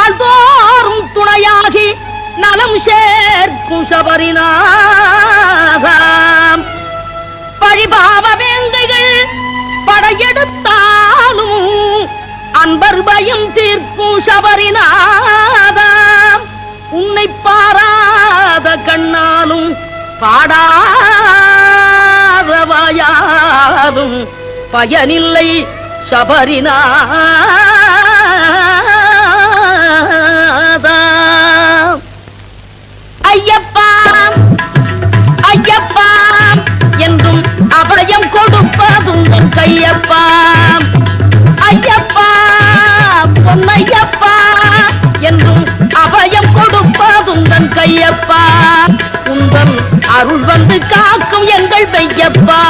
நாள்தோறும் துணையாகி நலம் சேர்க்கும் சபரிநாதாம். பழிபாவ வேங்கைகள் படையெடுத்தாலும் அன்பர் பயம் தீர்க்கும் சபரிநாதாம். உன்னை பாராத கண்ணாலும் பாடாத வாயாலும் பயனில்லை சபரிநாதா. ஐயப்பா ஐயப்பா என்றும் அபயம் கொடுப்பதும் கையப்பா. ஐயப்பா பொன்னையப்பா என்றும் அபயம் கொடுப்பதும் கையப்பா. உந்தன் அருள் வந்து காக்கும் எங்கள் மெய்யப்பா.